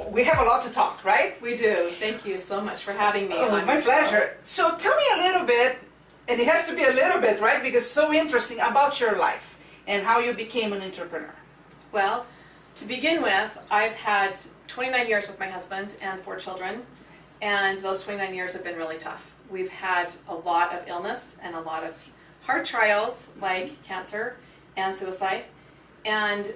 So we have a lot to talk, right? We do. Thank you so much for having me. Oh, my pleasure. So tell me a little bit, and it has to be a little bit, right? Because it's so interesting about your life and how you became an entrepreneur. Well, to begin with, I've had 29 years with my husband and 4 children, and those 29 years have been really tough. We've had a lot of illness and a lot of hard trials like cancer and suicide, and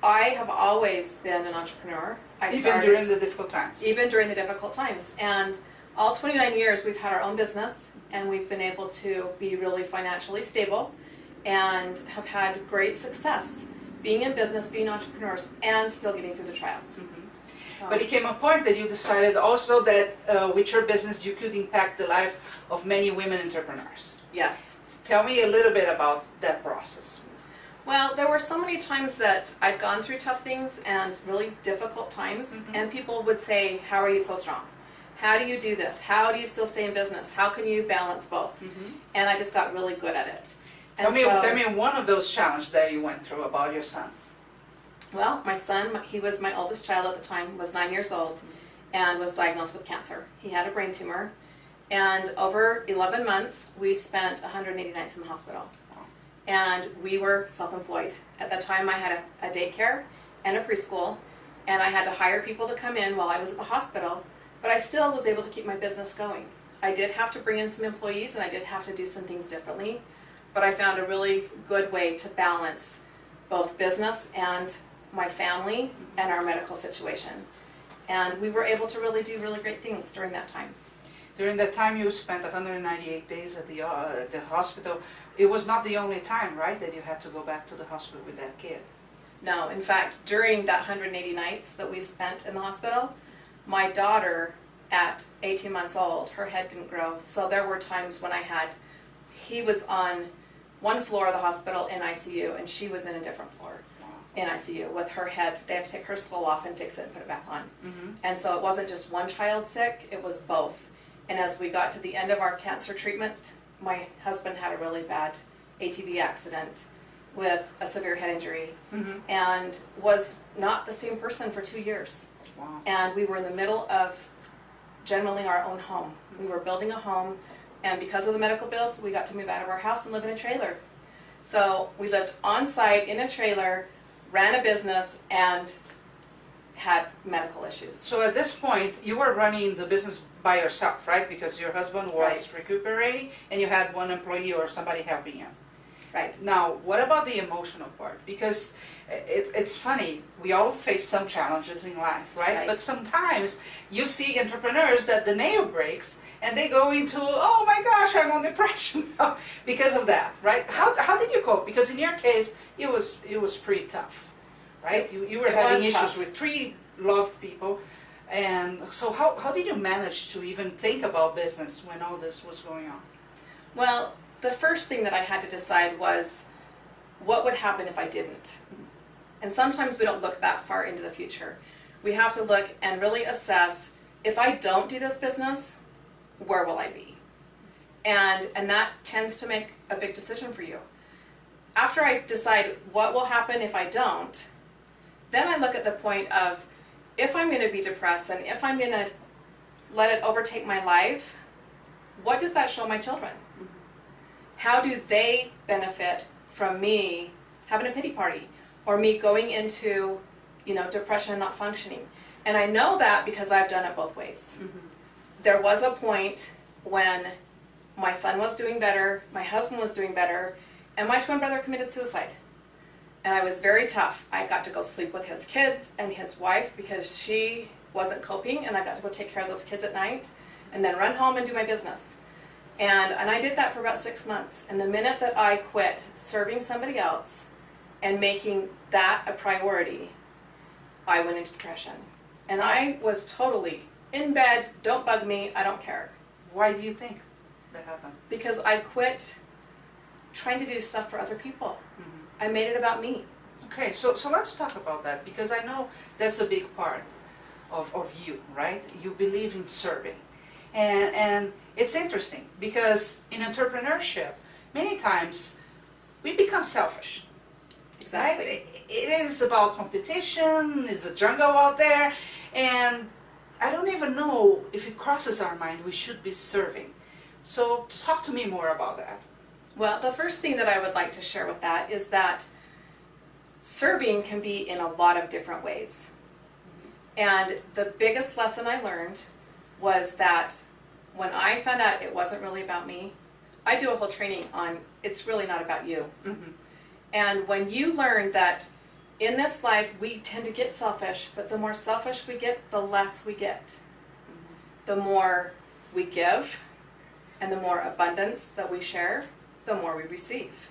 I have always been an entrepreneur. Even during the difficult times. Even during the difficult times. And all 29 years we've had our own business, and we've been able to be really financially stable and have had great success being in business, being entrepreneurs, and still getting through the trials. So. But it came a point that you decided also that with your business you could impact the life of many women entrepreneurs. Yes. Tell me a little bit about that process. Well, there were so many times that I'd gone through tough things and really difficult times, and people would say, how are you so strong? How do you do this? How do you still stay in business? How can you balance both? And I just got really good at it. Tell me one of those challenges that you went through about your son. Well, my son, he was my oldest child at the time, was 9 years old, and was diagnosed with cancer. He had a brain tumor, and over 11 months, we spent 180 nights in the hospital. And we were self-employed. At that time, I had a daycare and a preschool, and I had to hire people to come in while I was at the hospital, but I still was able to keep my business going. I did have to bring in some employees, and I did have to do some things differently, but I found a really good way to balance both business and my family and our medical situation. And we were able to really do really great things during that time. During that time you spent 198 days at the hospital. It was not the only time, right, that you had to go back to the hospital with that kid? No, in fact, during that 180 nights that we spent in the hospital, my daughter, at 18 months old, her head didn't grow. So there were times when he was on one floor of the hospital in ICU, and she was in a different floor in ICU with her head. They had to take her skull off and fix it and put it back on. And so it wasn't just one child sick, it was both. And as we got to the end of our cancer treatment, my husband had a really bad ATP accident with a severe head injury and was not the same person for 2 years. Wow. And we were in the middle of generally our own home. We were building a home, and because of the medical bills, we got to move out of our house and live in a trailer. So we lived on site in a trailer, ran a business, and had medical issues. So at this point, you were running the business by yourself, right? Because your husband was recuperating and you had one employee or somebody helping you. Right. Now, what about the emotional part? Because it's funny, we all face some challenges in life, right? But sometimes you see entrepreneurs that the nail breaks and they go into, oh my gosh, I'm on depression because of that, right? How did you cope? Because in your case, it was pretty tough, right? You were having issues with 3 loved people, and so how did you manage to even think about business when all this was going on? Well, the first thing that I had to decide was what would happen if I didn't. And sometimes we don't look that far into the future. We have to look and really assess, if I don't do this business, where will I be? And that tends to make a big decision for you. After I decide what will happen if I don't, then I look at the point of, if I'm going to be depressed and if I'm going to let it overtake my life, what does that show my children? How do they benefit from me having a pity party or me going into, depression and not functioning? And I know that because I've done it both ways. There was a point when my son was doing better, my husband was doing better, and my twin brother committed suicide. And I was very tough. I got to go sleep with his kids and his wife because she wasn't coping, and I got to go take care of those kids at night and then run home and do my business. And I did that for about 6 months. And the minute that I quit serving somebody else and making that a priority, I went into depression. And I was totally in bed, don't bug me, I don't care. Why do you think that happened? Because I quit trying to do stuff for other people. I made it about me. Okay, so let's talk about that, because I know that's a big part of you, right? You believe in serving. And it's interesting, because in entrepreneurship, many times we become selfish. Exactly. Right? It is about competition, it's a jungle out there, and I don't even know if it crosses our mind we should be serving. So talk to me more about that. Well, the first thing that I would like to share with that is that serving can be in a lot of different ways. And the biggest lesson I learned was that when I found out it wasn't really about me, I do a whole training on it's really not about you. Mm-hmm. And when you learn that in this life we tend to get selfish, but the more selfish we get, the less we get. Mm-hmm. The more we give and the more abundance that we share, the more we receive.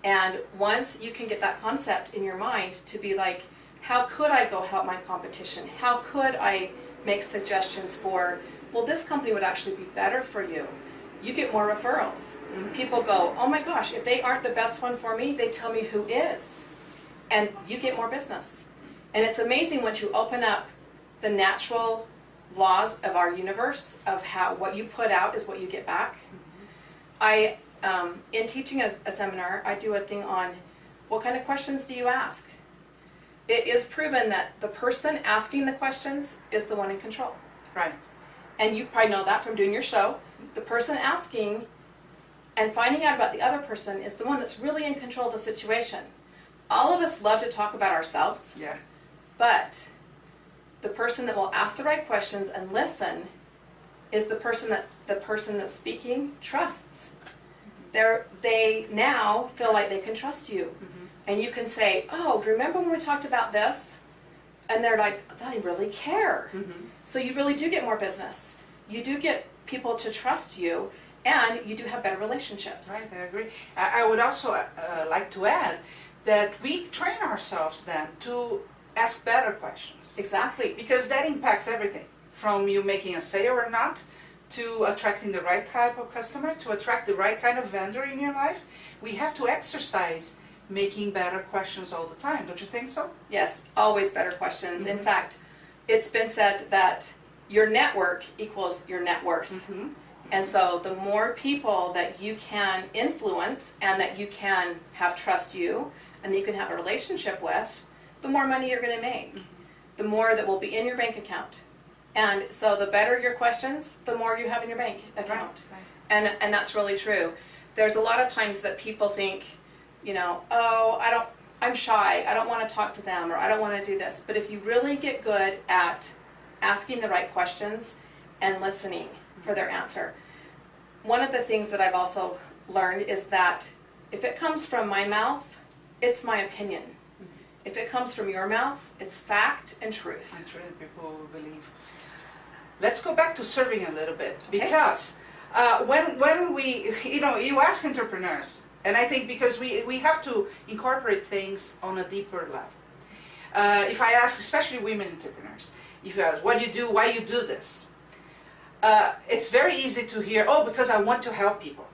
And once you can get that concept in your mind to be like, how could I go help my competition? How could I make suggestions for, well, this company would actually be better for you. You get more referrals. Mm-hmm. People go, oh my gosh, if they aren't the best one for me, they tell me who is. And you get more business. And it's amazing once you open up the natural laws of our universe of how what you put out is what you get back. Mm-hmm. In teaching a seminar, I do a thing on what kind of questions do you ask? It is proven that the person asking the questions is the one in control. Right. And you probably know that from doing your show. The person asking and finding out about the other person is the one that's really in control of the situation. All of us love to talk about ourselves. Yeah. But the person that will ask the right questions and listen is the person that's speaking trusts. They now feel like they can trust you. Mm-hmm. And you can say, oh, remember when we talked about this? And they're like, they really care. Mm-hmm. So you really do get more business. You do get people to trust you, and you do have better relationships. Right, I agree. I would also like to add that we train ourselves then to ask better questions. Exactly. Because that impacts everything, from you making a sale or not, to attracting the right type of customer, to attract the right kind of vendor in your life. We have to exercise making better questions all the time. Don't you think so? Yes, always better questions. Mm-hmm. In fact, it's been said that your network equals your net worth. Mm-hmm. And so the more people that you can influence and that you can have trust you and that you can have a relationship with, the more money you're going to make. Mm-hmm. The more that will be in your bank account. And so the better your questions, the more you have in your bank account. Right. And that's really true. There's a lot of times that people think, oh, I'm shy, I don't want to talk to them, or I don't want to do this. But if you really get good at asking the right questions and listening for their answer, one of the things that I've also learned is that if it comes from my mouth, it's my opinion. Mm-hmm. If it comes from your mouth, it's fact and truth. And truth, people will believe. Let's go back to serving a little bit, because when we, you ask entrepreneurs, and I think because we have to incorporate things on a deeper level. If I ask, especially women entrepreneurs, if you ask, what do you do, why you do this? It's very easy to hear, oh, because I want to help people.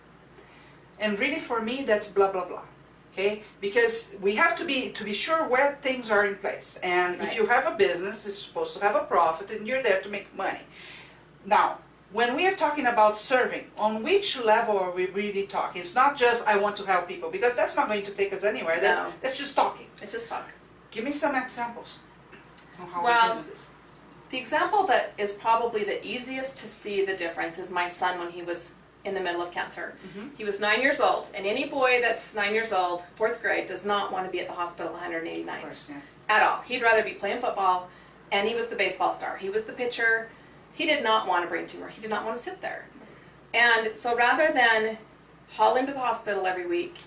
And really for me, that's blah, blah, blah. Okay? Because we have to be sure where things are in place. And right. If you have a business, it's supposed to have a profit and you're there to make money. Now, when we are talking about serving, on which level are we really talking? It's not just I want to help people, because that's not going to take us anywhere. That's just talking. It's just talk. Give me some examples on how we can do this. The example that is probably the easiest to see the difference is my son when he was in the middle of cancer. Mm-hmm. He was 9 years old, and any boy that's 9 years old, 4th grade, does not want to be at the hospital 180 nights. Course, yeah. At all. He'd rather be playing football, and he was the baseball star. He was the pitcher. He did not want a brain tumor. He did not want to sit there. And so rather than haul him to the hospital every week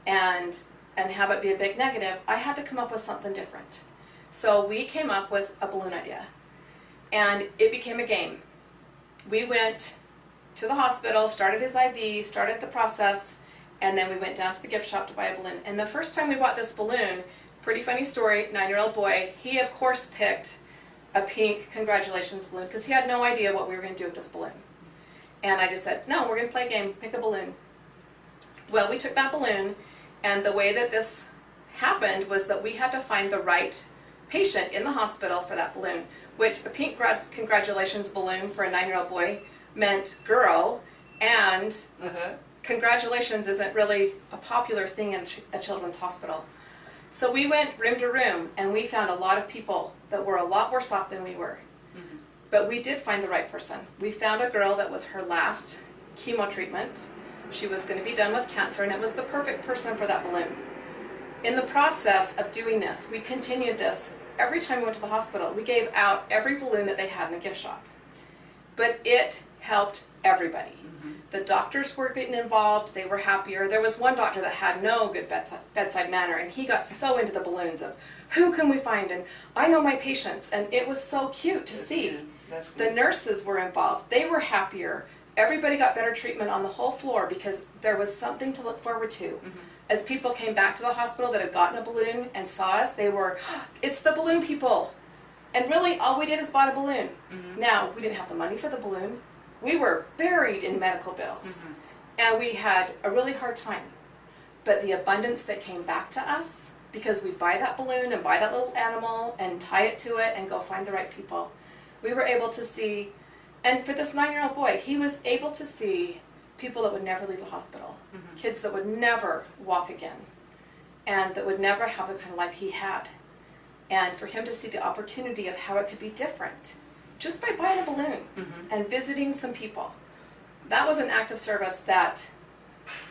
and have it be a big negative, I had to come up with something different. So we came up with a balloon idea. And it became a game. We went to the hospital, started his IV, started the process, and then we went down to the gift shop to buy a balloon. And the first time we bought this balloon, pretty funny story, 9-year-old boy, he of course picked a pink congratulations balloon because he had no idea what we were going to do with this balloon. And I just said, no, we're going to play a game, pick a balloon. Well, we took that balloon, and the way that this happened was that we had to find the right patient in the hospital for that balloon, which a pink congratulations balloon for a 9-year-old boy meant girl, and congratulations isn't really a popular thing in a children's hospital. So we went room to room, and we found a lot of people that were a lot worse off than we were. Mm-hmm. But we did find the right person. We found a girl that was her last chemo treatment. She was going to be done with cancer, and it was the perfect person for that balloon. In the process of doing this, we continued this. Every time we went to the hospital, we gave out every balloon that they had in the gift shop. But it helped everybody. Mm-hmm. The doctors were getting involved. They were happier. There was one doctor that had no good bedside manner, and he got so into the balloons of, who can we find? And I know my patients. And it was so cute to see. Good. That's The good. nurses were involved. They were happier. Everybody got better treatment on the whole floor because there was something to look forward to. Mm-hmm. As people came back to the hospital that had gotten a balloon and saw us, they were, it's the balloon people. And really, all we did is bought a balloon. Mm-hmm. Now, we didn't have the money for the balloon. We were buried in medical bills. Mm-hmm. And we had a really hard time. But the abundance that came back to us, because we'd buy that balloon and buy that little animal and tie it to it and go find the right people, we were able to see, and for this 9-year-old boy, he was able to see people that would never leave the hospital, Mm-hmm. kids that would never walk again, and that would never have the kind of life he had. And for him to see the opportunity of how it could be different, just by buying a balloon Mm-hmm. and visiting some people. That was an act of service that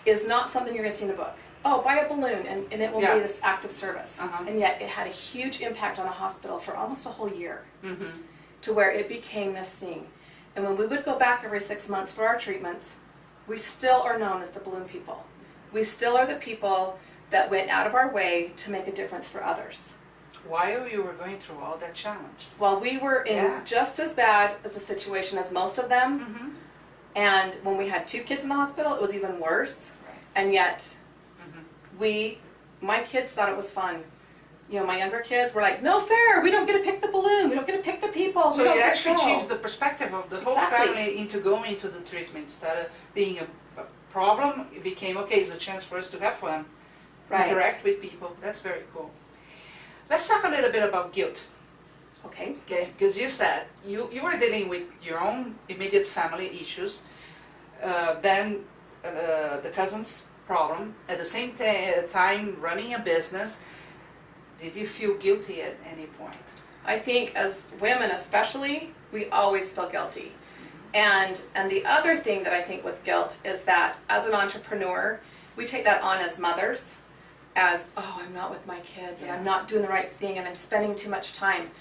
is not something you're going to see in a book. Oh, buy a balloon and it will Yeah. be this act of service. Uh-huh. And yet it had a huge impact on a hospital for almost a whole year, Mm-hmm. to where it became this thing. And when we would go back every 6 months for our treatments, we still are known as the balloon people. We still are the people that went out of our way to make a difference for others. While you were going through all that challenge. While we were in Yeah. just as bad as a situation as most of them, Mm-hmm. and when we had 2 kids in the hospital, it was even worse. Right. And yet, Mm-hmm. my kids thought it was fun. You know, my younger kids were like, no fair, we don't get to pick the balloon, we don't get to pick the people. So we don't you get actually to go." changed the perspective of the whole Exactly. family into going into the treatment. Instead of being a problem, it became, okay, it's a chance for us to have fun, Right. interact with people. That's very cool. Let's talk a little bit about guilt. Okay. Okay, because you said you were dealing with your own immediate family issues, then the cousin's problem, at the same time running a business. Did you feel guilty at any point? I think as women especially, we always feel guilty. And the other thing that I think with guilt is that as an entrepreneur, we take that on as mothers, as, oh, I'm not with my kids, and Yeah. I'm not doing the right thing, and I'm spending too much time.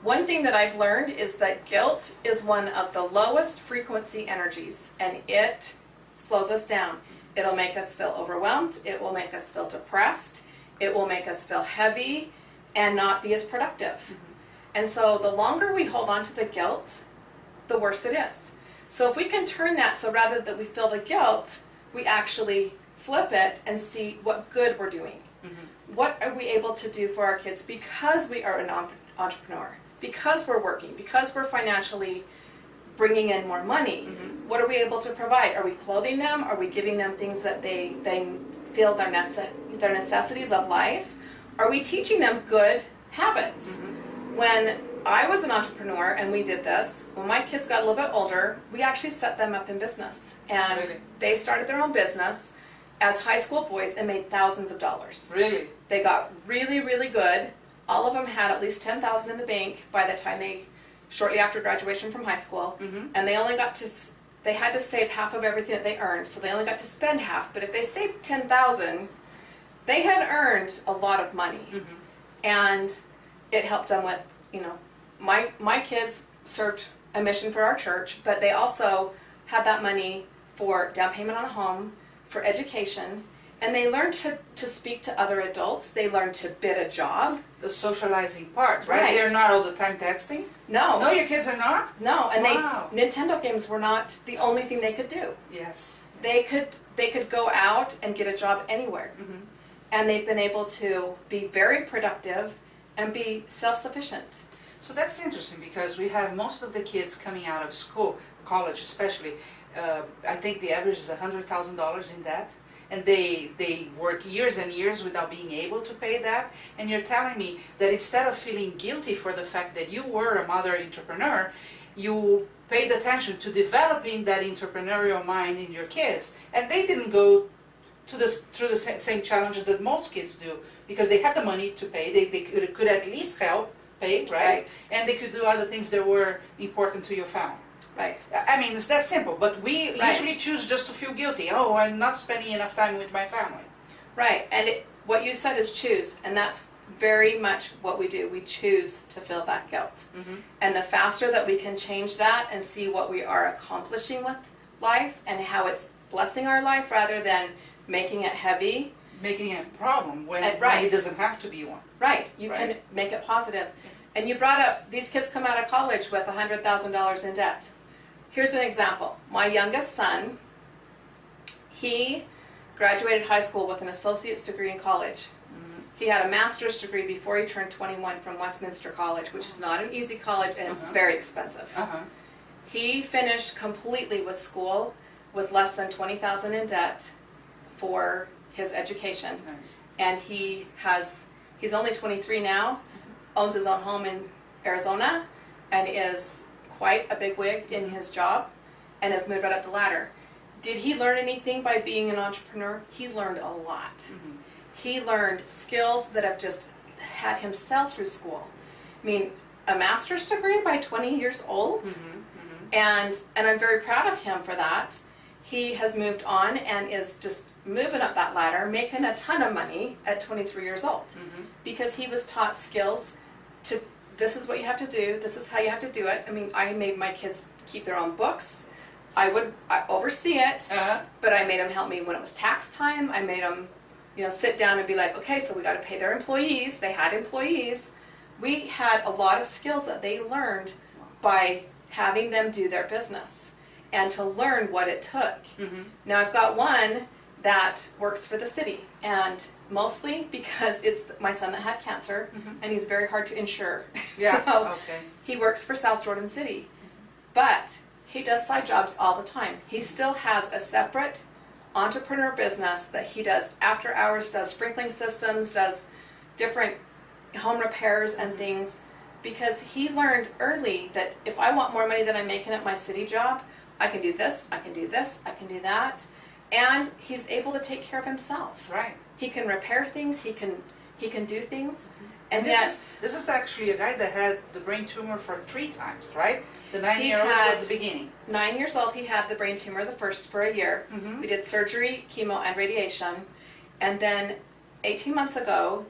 One thing that I've learned is that guilt is one of the lowest frequency energies, and it slows us down. It'll make us feel overwhelmed, it will make us feel depressed, it will make us feel heavy, and not be as productive. And so the longer we hold on to the guilt, the worse it is. So if we can turn that, so rather than we feel the guilt, we actually flip it and see what good we're doing. Mm-hmm. What are we able to do for our kids because we are an entrepreneur, because we're working, because we're financially bringing in more money? Mm-hmm. What are we able to provide? Are we clothing them? Are we giving them things that they feel their necessities of life? Are we teaching them good habits? Mm-hmm. When I was an entrepreneur and we did this, when my kids got a little bit older, we actually set them up in business. And Really? they started their own business as high school boys and made thousands of dollars. Really? They got really, really good. All of them had at least $10,000 in the bank by the time shortly after graduation from high school. Mm-hmm. And they only they had to save half of everything that they earned, so they only got to spend half. But if they saved $10,000, they had earned a lot of money. Mm-hmm. And it helped them with, my kids served a mission for our church, but they also had that money for down payment on a home, for education, and they learned to speak to other adults. They learned to bid a job. The socializing part, right? Right. They're not all the time texting? No, No, your kids are not? no, and Wow. Nintendo games were not the only thing they could do. Yes. They could go out and get a job anywhere, Mm-hmm. and they've been able to be very productive and be self-sufficient. So that's interesting because we have most of the kids coming out of school, college especially, I think the average is $100,000 in debt. And they work years and years without being able to pay that. And you're telling me that instead of feeling guilty for the fact that you were a mother entrepreneur, you paid attention to developing that entrepreneurial mind in your kids. And they didn't go through the same challenges that most kids do, because they had the money to pay. They could at least help pay, right? And they could do other things that were important to your family. Right. I mean, it's that simple, but we usually choose just to feel guilty. Oh, I'm not spending enough time with my family. Right, and what you said is choose, and that's very much what we do. We choose to feel that guilt. Mm-hmm. And the faster that we can change that and see what we are accomplishing with life and how it's blessing our life rather than making it heavy. Making it a problem when right. it doesn't have to be one. Right, you can make it positive. And you brought up, these kids come out of college with $100,000 in debt. Here's an example. My youngest son, he graduated high school with an associate's degree in college. He had a master's degree before he turned 21 from Westminster College, which is not an easy college, and it's very expensive. He finished completely with school with less than $20,000 in debt for his education. Nice. And he's only 23 now, owns his own home in Arizona, and is quite a big wig in his job, and has moved right up the ladder. Did he learn anything by being an entrepreneur? He learned a lot. Mm-hmm. He learned skills that have just had him sell through school. I mean, a master's degree by 20 years old, and I'm very proud of him for that. He has moved on and is just moving up that ladder, making a ton of money at 23 years old, because he was taught skills to, this is what you have to do, this is how you have to do it. I mean, I made my kids keep their own books. I oversee it, but I made them help me when it was tax time. I made them, sit down and be like, okay, so we got to pay their employees. They had employees. We had a lot of skills that they learned by having them do their business and to learn what it took. Now I've got one that works for the city, and mostly because it's my son that had cancer, and he's very hard to insure. So he works for South Jordan City, but he does side jobs all the time. He still has a separate entrepreneur business that he does after hours, does sprinkling systems, does different home repairs and things, because he learned early that if I want more money than I'm making at my city job, I can do this, I can do this, I can do that. And he's able to take care of himself. Right. He can repair things, he can do things. And this is actually a guy that had the brain tumor for 3 times, right? The 9-year-old was the beginning. 9 years old, he had the brain tumor the first for a year. We did surgery, chemo, and radiation. And then 18 months ago,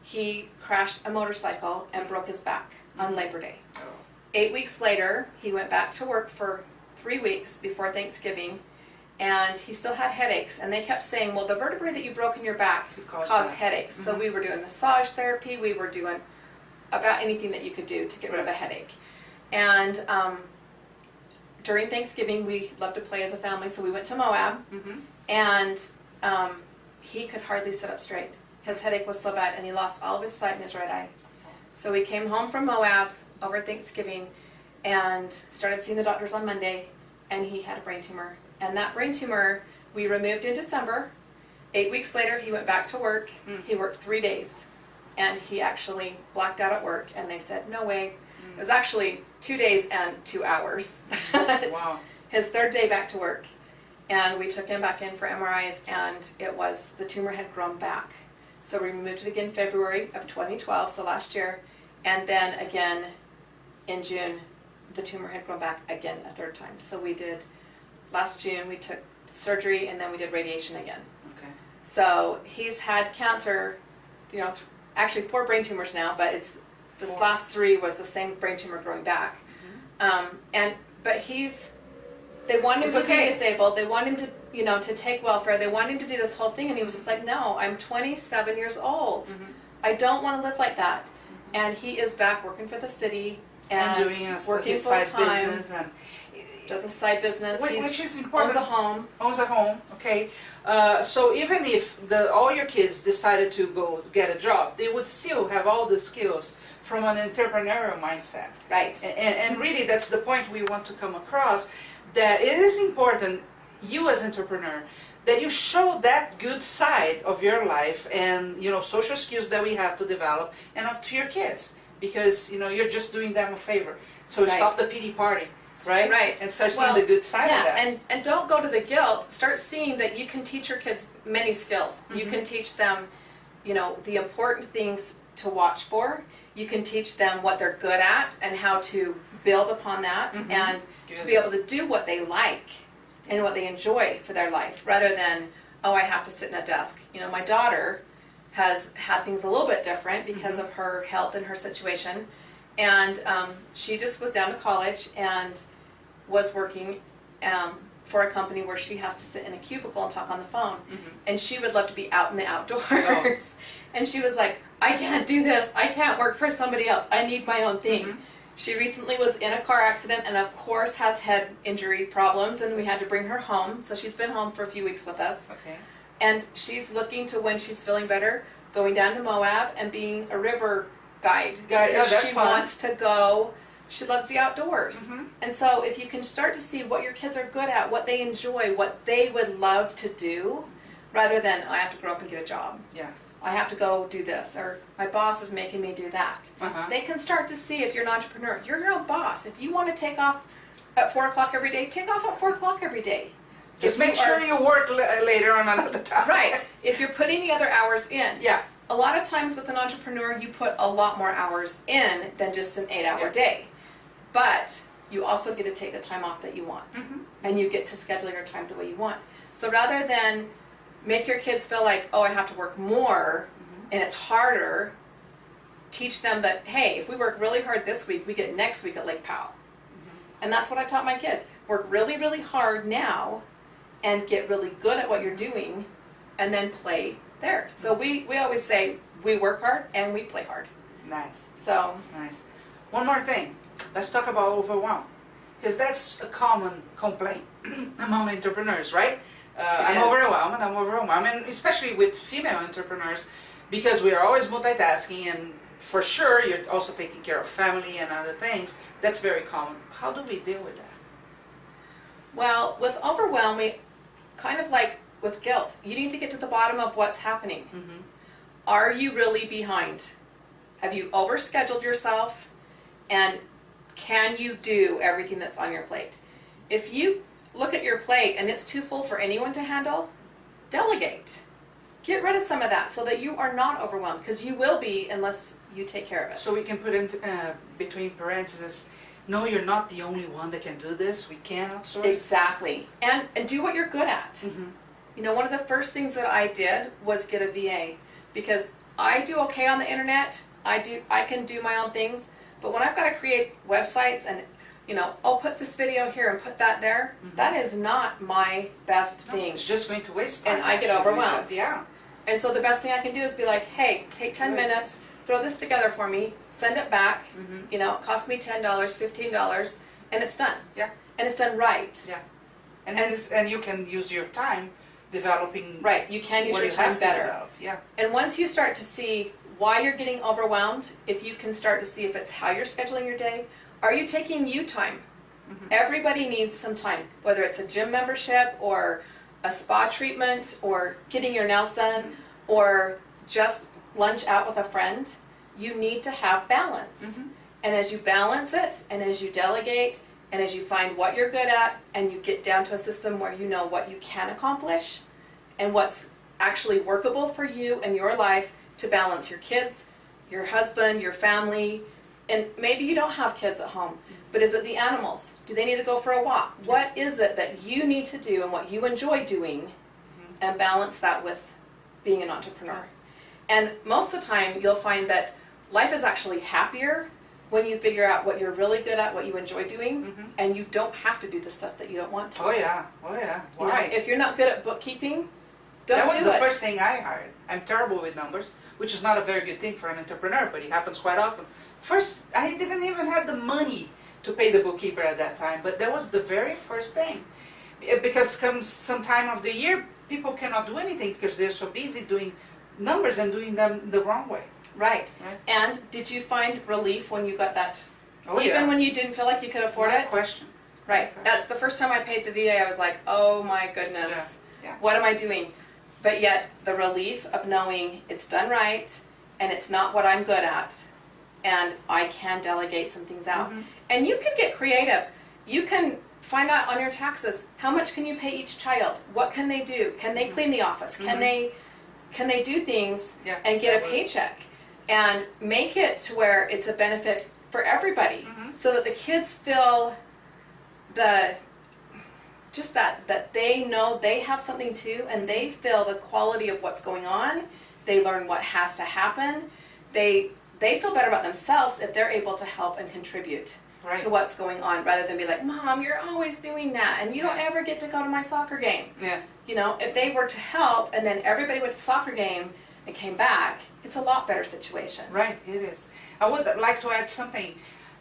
he crashed a motorcycle and broke his back on Labor Day. 8 weeks later, he went back to work for 3 weeks before Thanksgiving, and he still had headaches. And they kept saying, well, the vertebrae that you broke in your back caused headaches. So we were doing massage therapy, we were doing about anything that you could do to get rid of a headache. And during Thanksgiving, we love to play as a family, so we went to Moab, and he could hardly sit up straight. His headache was so bad, and he lost all of his sight in his right eye. So we came home from Moab over Thanksgiving and started seeing the doctors on Monday, and he had a brain tumor. And that brain tumor we removed in December. 8 weeks later, he went back to work. He worked 3 days, and he actually blacked out at work, and they said, no way. It was actually 2 days and 2 hours. Wow. His 3rd day back to work, and we took him back in for MRIs, and the tumor had grown back. So we removed it again February of 2012, so last year, and then again in June, the tumor had grown back again a 3rd time. So we did, last June, we took surgery, and then we did radiation again. Okay. So he's had cancer, actually 4 brain tumors now, but this last 3 was the same brain tumor growing back. But they want him to be disabled. They want him to, to take welfare. They want him to do this whole thing, and he was just like, no, I'm 27 years old. I don't want to live like that. And he is back working for the city and doing working full time. Does a side business. Which is important. Owns a home. Okay. So even if all your kids decided to go get a job, they would still have all the skills from an entrepreneurial mindset. Right. And really, that's the point we want to come across, that it is important, you as entrepreneur, that you show that good side of your life and, social skills that we have to develop and up to your kids, because, you're just doing them a favor. So stop the pity party. right? Right. And start seeing the good side of that. And don't go to the guilt. Start seeing that you can teach your kids many skills. You can teach them, the important things to watch for. You can teach them what they're good at and how to build upon that and to be able to do what they like and what they enjoy for their life, rather than, oh, I have to sit in a desk. My daughter has had things a little bit different because of her health and her situation. And she just was down to college and was working for a company where she has to sit in a cubicle and talk on the phone. And she would love to be out in the outdoors. And she was like, I can't do this. I can't work for somebody else. I need my own thing. She recently was in a car accident and of course has head injury problems, and we had to bring her home. So she's been home for a few weeks with us. Okay. And she's looking to, when she's feeling better, going down to Moab and being a river guide. That's she fun. wants to go. She loves the outdoors. And so if you can start to see what your kids are good at, what they enjoy, what they would love to do, rather than, I have to grow up and get a job. Yeah. I have to go do this, or my boss is making me do that. They can start to see, if you're an entrepreneur, you're your own boss. If you want to take off at 4 o'clock every day, take off at 4 o'clock every day. Just make sure you work later on another time. Right. If you're putting the other hours in. Yeah. A lot of times with an entrepreneur, you put a lot more hours in than just an 8-hour day. But you also get to take the time off that you want. And you get to schedule your time the way you want. So rather than make your kids feel like, oh, I have to work more and it's harder, teach them that, hey, if we work really hard this week, we get next week at Lake Powell. And that's what I taught my kids. Work really, really hard now and get really good at what you're doing, and then play there. So we always say we work hard and we play hard. Nice. So nice. One more thing. Let's talk about overwhelm, because that's a common complaint among entrepreneurs, right? I'm overwhelmed, and especially with female entrepreneurs, because we are always multitasking, and for sure you're also taking care of family and other things. That's very common. How do we deal with that? Well, with overwhelm, we kind of like with guilt, you need to get to the bottom of what's happening. Are you really behind? Have you overscheduled yourself? And can you do everything that's on your plate? If you look at your plate and it's too full for anyone to handle, delegate. Get rid of some of that so that you are not overwhelmed, because you will be unless you take care of it. So we can put in between parentheses, no, you're not the only one that can do this. We can outsource. Exactly. And do what you're good at. One of the first things that I did was get a VA, because I do okay on the internet. I can do my own things, but when I've got to create websites and I'll put this video here and put that there, that is not my best thing. It's just going to waste time. And I get overwhelmed. Yeah. And so the best thing I can do is be like, hey, take 10 minutes, throw this together for me, send it back. It cost me $10, $15, and it's done. Yeah. And it's done right. Yeah. And you can use your time developing. Right. You can use your time better. Yeah. And once you start to see why you're getting overwhelmed, if you can start to see if it's how you're scheduling your day, are you taking you time? Everybody needs some time, whether it's a gym membership or a spa treatment or getting your nails done or just lunch out with a friend. You need to have balance. And as you balance it, and as you delegate, and as you find what you're good at, and you get down to a system where you know what you can accomplish and what's actually workable for you and your life to balance your kids, your husband, your family, and maybe you don't have kids at home, but is it the animals? Do they need to go for a walk? What is it that you need to do and what you enjoy doing, and balance that with being an entrepreneur? And most of the time you'll find that life is actually happier when you figure out what you're really good at, what you enjoy doing, and you don't have to do the stuff that you don't want to. Oh yeah. Why? If you're not good at bookkeeping, don't do it. That was the first thing I hired. I'm terrible with numbers, which is not a very good thing for an entrepreneur, but it happens quite often. First, I didn't even have the money to pay the bookkeeper at that time, but that was the very first thing. Because comes some time of the year, people cannot do anything because they're so busy doing numbers and doing them the wrong way. Right. And did you find relief when you got that? Oh, Even when you didn't feel like you could afford it? Question. Right. That's the first time I paid the VA. I was like, oh my goodness. Yeah. What am I doing? But yet the relief of knowing it's done right and it's not what I'm good at, and I can delegate some things out. And you can get creative. you can find out on your taxes, how much can you pay each child? What can they do? Can they clean the office? Can they do things and get a paycheck? And make it to where it's a benefit for everybody, so that the kids feel that they know they have something too, and they feel the quality of what's going on. They learn what has to happen. They feel better about themselves if they're able to help and contribute to what's going on, rather than be like, Mom, you're always doing that, and you don't ever get to go to my soccer game. Yeah. You know, if they were to help, and then everybody went to the soccer game and came back, it's a lot better situation. Right, it is. I would like to add something.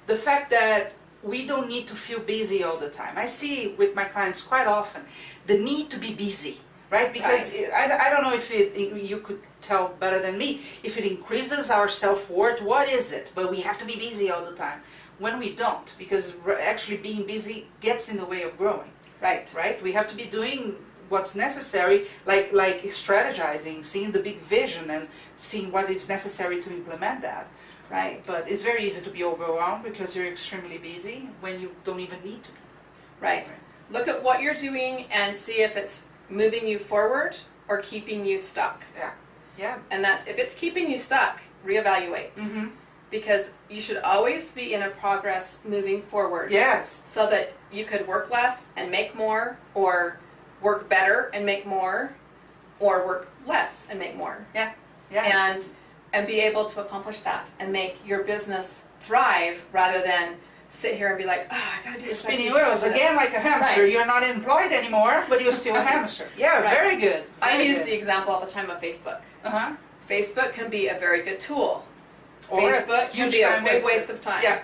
The fact that we don't need to feel busy all the time. I see with my clients quite often the need to be busy, right? Because I don't know if you could tell better than me, if it increases our self-worth, what is it? But we have to be busy all the time. When we don't, because actually being busy gets in the way of growing. Right? We have to be doing what's necessary, like strategizing, seeing the big vision and seeing what is necessary to implement that. Right. But it's very easy to be overwhelmed because you're extremely busy when you don't even need to be. Right. Look at what you're doing and see if it's moving you forward or keeping you stuck. Yeah. And that's, if it's keeping you stuck, reevaluate. Because you should always be in a progress moving forward. Yes. So that you could work less and make more, or work better and make more, or work less and make more. Yeah. And be able to accomplish that and make your business thrive, rather than sit here and be like, oh, I gotta do this. Spinning wheels again, like a hamster. Right. You're not employed anymore, but you're still a hamster. Yeah, very good. I use the example all the time of Facebook. Facebook can be a very good tool. Or Facebook can be a big waste of time. Yeah.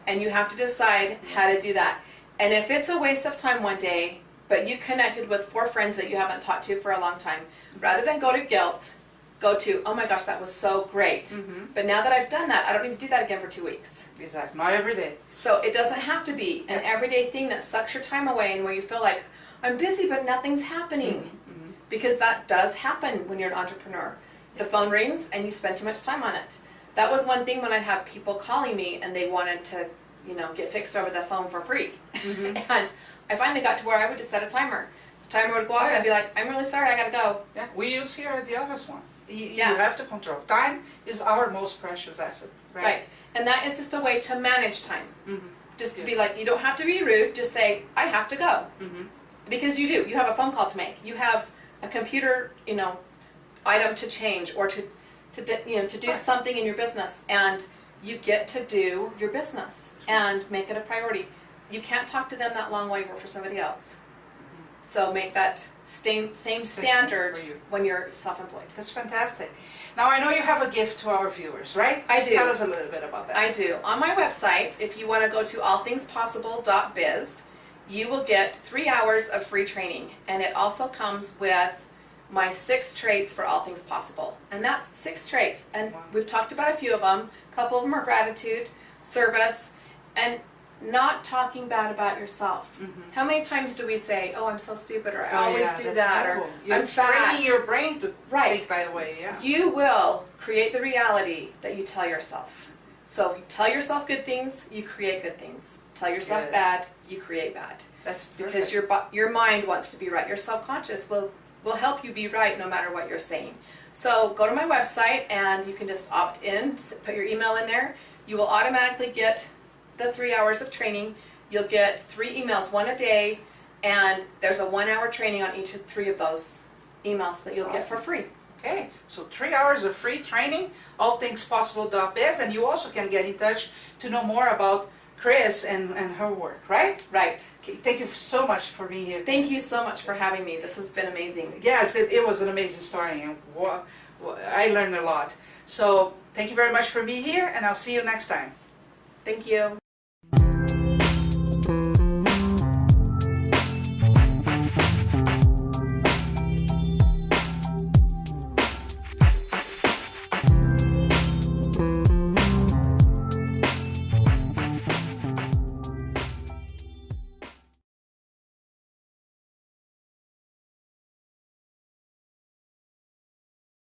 And you have to decide how to do that. And if it's a waste of time one day, but you connected with 4 friends that you haven't talked to for a long time, rather than go to guilt, go to, oh my gosh, that was so great. But now that I've done that, I don't need to do that again for 2 weeks. Exactly. Not every day. So it doesn't have to be an everyday thing that sucks your time away and where you feel like, I'm busy but nothing's happening. Because that does happen when you're an entrepreneur. The phone rings and you spend too much time on it. That was one thing when I'd have people calling me and they wanted to, get fixed over the phone for free. And I finally got to where I would just set a timer. The timer would go off and I'd be like, I'm really sorry, I gotta go. Yeah, we use here at the office one. You have to control. Time is our most precious asset. Right. And that is just a way to manage time. Just to be like, you don't have to be rude, just say, I have to go. Because you do. You have a phone call to make. You have a computer, item to change, or to do something in your business, and you get to do your business and make it a priority. You can't talk to them that long while you work for somebody else. So make that same standard when you're self-employed. That's fantastic. Now I know you have a gift to our viewers, right? I do. Tell us a little bit about that. I do. On my website, if you want to go to allthingspossible.biz, you will get 3 hours of free training, and it also comes with my 6 traits for all things possible. And that's 6 traits, and we've talked about a few of them. A couple of them are gratitude, service, and not talking bad about yourself. How many times do we say, oh, I'm so stupid, or I always do that, terrible. Or I'm fat. You're training your brain to think that way, You will create the reality that you tell yourself. So if you tell yourself good things, you create good things. Tell yourself bad, you create bad. That's perfect. Because your mind wants to be right. Your subconscious will help you be right no matter what you're saying. So go to my website and you can just opt in, put your email in there. You will automatically get the 3 hours of training. You'll get 3 emails, 1 a day, and there's a 1 hour training on each of 3 of those emails that you'll get for free. Okay, so 3 hours of free training, allthingspossible.biz, and you also can get in touch to know more about Kris and her work, right? Right. Okay, thank you so much for being here. Thank you so much for having me. This has been amazing. Yes, it was an amazing story, and I learned a lot. So thank you very much for being here, and I'll see you next time. Thank you.